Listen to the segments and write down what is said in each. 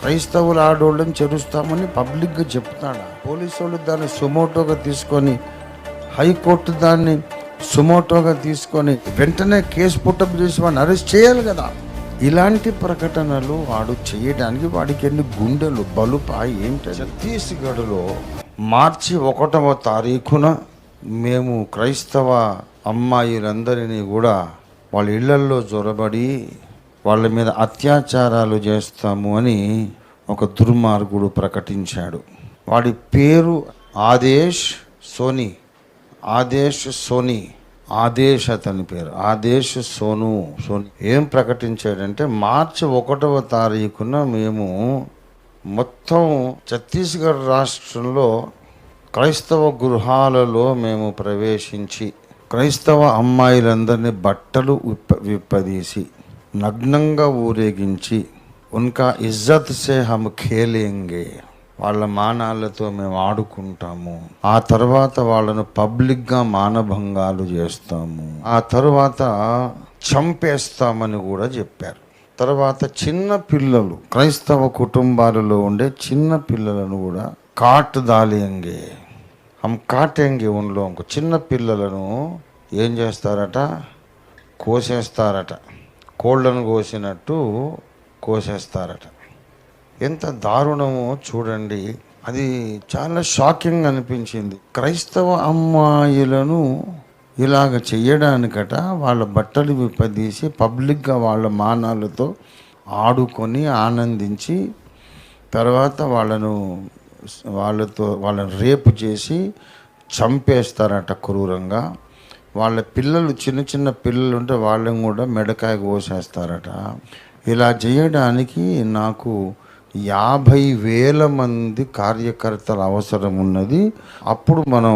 క్రైస్తవుల ఆడోళ్ళని చెరుస్తామని పబ్లిక్గా చెప్తాడా? పోలీసు వాళ్ళు దాన్ని సుమోటోగా తీసుకొని, హైకోర్టు దాన్ని సుమోటోగా తీసుకొని వెంటనే కేసు పుట్టప్ చేసి వాడిని అరెస్ట్ చేయాలి కదా. ఇలాంటి ప్రకటనలు వాడు చేయడానికి వాడికి ఎన్ని గుండెలు బలుపా ఏంటి? ఛత్తీస్గఢ్లో మార్చి 1వ తారీఖున మేము క్రైస్తవ అమ్మాయిలందరినీ కూడా వాళ్ళ ఇళ్లల్లో జొరబడి వాళ్ళ మీద అత్యాచారాలు చేస్తాము అని ఒక దుర్మార్గుడు ప్రకటించాడు. వాడి పేరు ఆదేశ్ సోని. ఆదేశ్ అతని పేరు ఆదేశ్ సోను. ఏం ప్రకటించాడంటే, మార్చి 1వ తారీఖున మేము మొత్తం ఛత్తీస్గఢ్ రాష్ట్రంలో క్రైస్తవ గృహాలలో మేము ప్రవేశించి క్రైస్తవ అమ్మాయిలందరినీ బట్టలు విప్పదీసి నగ్నంగా ఊరేగించి ఉన్కా ఇజ్జత్ సే హమ్ ఖేలేంగే, వాళ్ళ మానాలతో మేము ఆడుకుంటాము, ఆ తర్వాత వాళ్ళను పబ్లిక్గా మానభంగాలు చేస్తాము, ఆ తర్వాత చంపేస్తామని కూడా చెప్పారు. తర్వాత చిన్న పిల్లలు, క్రైస్తవ కుటుంబాలలో ఉండే చిన్న పిల్లలను కూడా కాట్ దాలేంగే, హమ్ కాటేంగే ఉన్లో, చిన్న పిల్లలను ఏం చేస్తారట? కోసేస్తారట. కోళ్ళను కోసినట్టు కోసేస్తారట. ఎంత దారుణమో చూడండి. అది చాలా షాకింగ్ అనిపించింది. క్రైస్తవ అమ్మాయిలను ఇలాగ చెయ్యడానికట వాళ్ళ బట్టలు విప్పదీసి పబ్లిక్గా వాళ్ళ మానాలతో ఆడుకొని ఆనందించి తర్వాత వాళ్ళని రేపు చేసి చంపేస్తారట క్రూరంగా. వాళ్ళ పిల్లలు, చిన్న చిన్న పిల్లలు ఉంటే వాళ్ళని కూడా మెడకాయ కోసేస్తారట. ఇలా చేయడానికి నాకు 50,000 మంది కార్యకర్తల అవసరం ఉన్నది. అప్పుడు మనం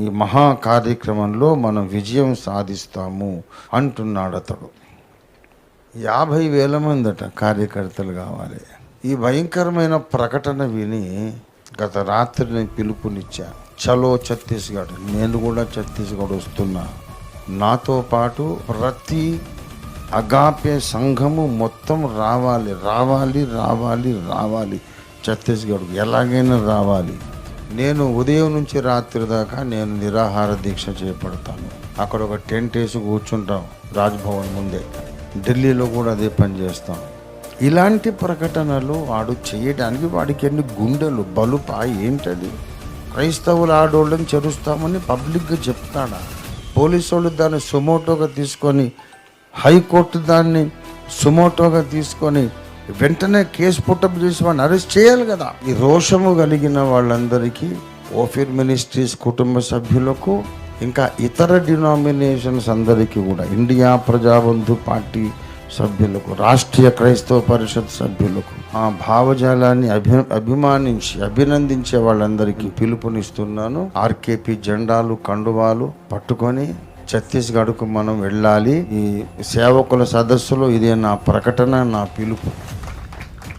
ఈ మహా కార్యక్రమంలో మనం విజయం సాధిస్తాము అంటున్నాడు అతడు. 50,000 మంది అట కార్యకర్తలు కావాలి. ఈ భయంకరమైన ప్రకటన విని గత రాత్రి నేను పిలుపునిచ్చా, చలో ఛత్తీస్గఢ్. నేను కూడా ఛత్తీస్గఢ్ వస్తున్నా. నాతో పాటు ప్రతి అగాపే సంఘము మొత్తం రావాలి ఛత్తీస్గఢ్, ఎలాగైనా రావాలి. నేను ఉదయం నుంచి రాత్రి దాకా నేను నిరాహార దీక్ష చేపడతాను. అక్కడ ఒక టెంట్ వేసి కూర్చుంటాం రాజ్భవన్ ముందే. ఢిల్లీలో కూడా అదే పని చేస్తాం. ఇలాంటి ప్రకటనలు వాడు చేయడానికి వాడికి ఎన్ని గుండెలు బలుపా ఏంటది? క్రైస్తవుల ఆడోళ్ళని చెరుస్తామని పబ్లిక్గా చెప్తాడా? పోలీసు వాళ్ళు దాన్ని సుమోటోగా తీసుకొని, హైకోర్టు దాన్ని సుమోటోగా తీసుకొని వెంటనే కేసు పుట్టప్ చేసి వాడిని అరెస్ట్ చేయాలి కదా. ఈ రోషము కలిగిన వాళ్ళందరికీ, ఓఫీర్ మినిస్ట్రీస్ కుటుంబ సభ్యులకు, ఇంకా ఇతర డినామినేషన్స్ అందరికీ కూడా, ఇండియా ప్రజాబంధు పార్టీ సభ్యులకు, రాష్ట్రీయ క్రైస్తవ పరిషత్ సభ్యులకు, ఆ భావజాలాన్ని అభినందించే వాళ్ళందరికీ పిలుపునిస్తున్నాను. ఆర్కేపీ జెండాలు, కండువాలు పట్టుకొని ఛత్తీస్గఢ్కు మనం వెళ్ళాలి. ఈ సేవకుల సదస్సులో ఇదే నా ప్రకటన, నా పిలుపు.